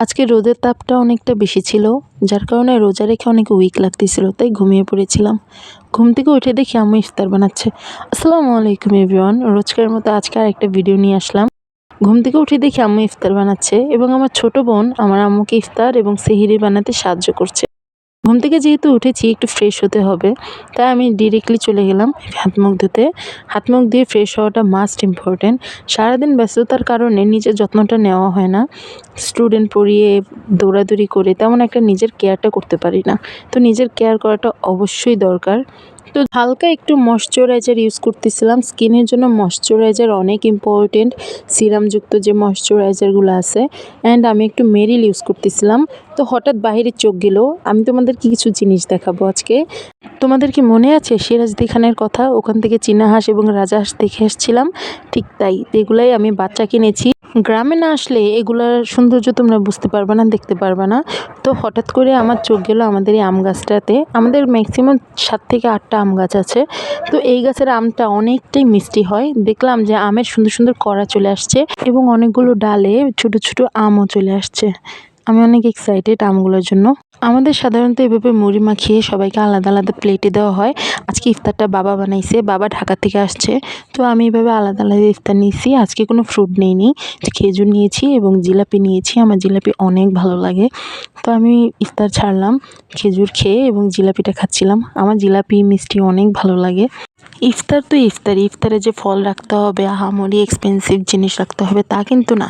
আজকে রোদের তাপটা অনেকটা বেশি ছিল, যার কারণে রোজা রেখে অনেক উইক লাগতেছিল, তাই ঘুমিয়ে পড়েছিলাম। ঘুম থেকে উঠে দেখি আম্মু ইফতার বানাচ্ছে। আসসালামু আলাইকুম এভরিওয়ান, রোজকার মতো আজকে আর একটা ভিডিও নিয়ে আসলাম। ঘুম থেকে উঠে দেখি আম্মু ইফতার বানাচ্ছে এবং আমার ছোট বোন আমার আম্মুকে ইফতার এবং সেহরি বানাতে সাহায্য করছে। ঘুম থেকে যেহেতু উঠেছি একটু ফ্রেশ হতে হবে, তাই আমি ডিরেক্টলি চলে গেলাম হাত মুখ ধুতে। হাত মুখ দিয়ে ফ্রেশ হওয়াটা মাস্ট ইম্পর্টেন্ট। সারাদিন ব্যস্ততার কারণে নিজের যত্নটা নেওয়া হয় না। স্টুডেন্ট পড়িয়ে দৌড়াদৌড়ি করে তেমন একটা নিজের কেয়ারটা করতে পারি না, তো নিজের কেয়ার করাটা অবশ্যই দরকার। তো হালকা একটু ময়শ্চারাইজার ইউজ করতেছিলাম। স্কিনের জন্য ময়শ্চারাইজার অনেক ইম্পর্টেন্ট, সিরামযুক্ত যে ময়শ্চারাইজারগুলো আছে। অ্যান্ড আমি একটু মেরিল ইউজ করতেছিলাম। তো হঠাৎ বাইরে চোখ গেল, আমি তোমাদেরকে কিছু জিনিস দেখাবো আজকে। তোমাদের কি মনে আছে সিরাজদি খানের কথা? ওখান থেকে চীনা হাঁস এবং রাজহাঁস দেখে এসেছিলাম, ঠিক তাই এগুলাই আমি বাচ্চা কিনেছি। গ্রামে না আসলে এগুলার সৌন্দর্য তোমরা বুঝতে পারবে না, দেখতে পারবে না। তো হঠাৎ করে আমার চোখ গেল আমাদের এই আম গাছটাতে। আমাদের ম্যাক্সিমাম 7 থেকে 8টা আম গাছ আছে। তো এই গাছের আমটা অনেকটাই মিষ্টি হয়। দেখলাম যে আমের সুন্দর সুন্দর কড়া চলে আসছে এবং অনেকগুলো ডালে ছোট ছোট আমও চলে আসছে। আমি অনেক এক্সাইটেড আমগুলোর জন্য। আমাদের সাধারণত এভাবে মুড়ি মাখিয়ে সবাইকে আলাদা আলাদা প্লেটে দেওয়া হয়। আজকে ইফতারটা বাবা বানাইছে, বাবা ঢাকা থেকে আসছে। তো আমি এভাবে আলাদা আলাদা ইফতার নিয়েছি। আজকে কোনো ফ্রুট নেইনি, খেজুর নিয়েছি এবং জিলাপি নিয়েছি। আমার জিলাপি অনেক ভালো লাগে, তো আমি ইফতার ছাড়লাম খেজুর খেয়ে এবং জিলাপিটা খাচ্ছিলাম। আমার জিলাপি মিষ্টি অনেক ভালো লাগে। ইফতার তো ইফতারি, ইফতারে যে ফল রাখতে হবে, আহামরি এক্সপেন্সিভ জিনিস রাখতে হবে তা কিন্তু না।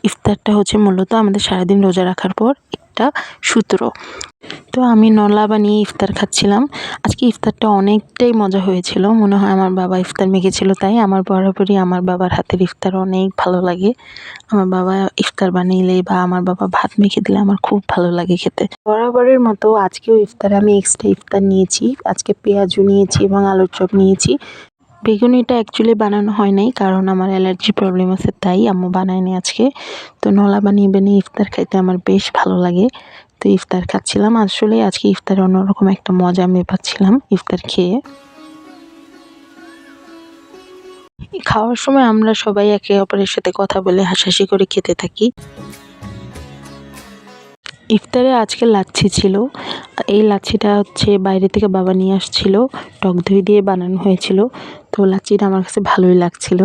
ইফতারটা হচ্ছে মূলত আমাদের সারাদিন রোজা রাখার পর একটা সূত্র। তো আমি নলা বানিয়ে ইফতার খাচ্ছিলাম। আজকে ইফতারটা অনেকটাই মজা হয়েছিল, মনে হয় আমার বাবা ইফতার মেখেছিল, তাই আমার বরাবরই আমার বাবার হাতের ইফতার অনেক ভালো লাগে। আমার বাবা ইফতার বানাইলে বা আমার বাবা ভাত মেখে দিলে আমার খুব ভালো লাগে খেতে। বরাবরের মতো আজকেও ইফতারে আমি এক্সট্রা ইফতার নিয়েছি। আজকে পেঁয়াজু নিয়েছি এবং আলুর চপ নিয়েছি। বেগুনিটা অ্যাকচুয়ালি বানানো হয় নাই, কারণ আমার অ্যালার্জি প্রবলেম আছে, তাই আম্মু বানায়নি আজকে। তো নলা বানিয়ে বানিয়ে ইফতার খাইতে আমার বেশ ভালো লাগে। তো ইফতার খাচ্ছিলাম। আসলে আজকে ইফতারে অন্যরকম একটা মজা আমি পাচ্ছিলাম ইফতার খেয়ে। খাওয়ার সময় আমরা সবাই একে অপরের সাথে কথা বলে হাসাহাসি করে খেতে থাকি। ইফতারে আজকে লাচ্ছি ছিল। এই লাচ্ছিটা হচ্ছে বাইরে থেকে বাবা নিয়ে আসছিল, টক দই দিয়ে বানানো হয়েছিল। তো লাচ্ছিটা আমার কাছে ভালোই লাগছিল,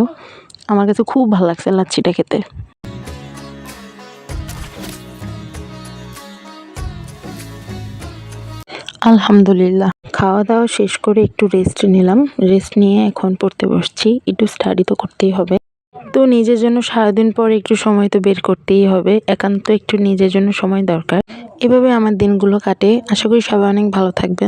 আমার কাছে খুব ভালো লাগছে লাচ্ছিটা খেতে। আলহামদুলিল্লাহ, খাওয়া দাওয়া শেষ করে একটু রেস্ট নিলাম। রেস্ট নিয়ে এখন পড়তে বসছি। একটু স্টাডি তো করতেই হবে। তো নিজের জন্য সারাদিন পর একটু সময় তো বের করতেই হবে, একান্ত একটু নিজের জন্য সময় দরকার। এভাবে আমার দিনগুলো কাটে। আশা করি সবাই অনেক ভালো থাকবে।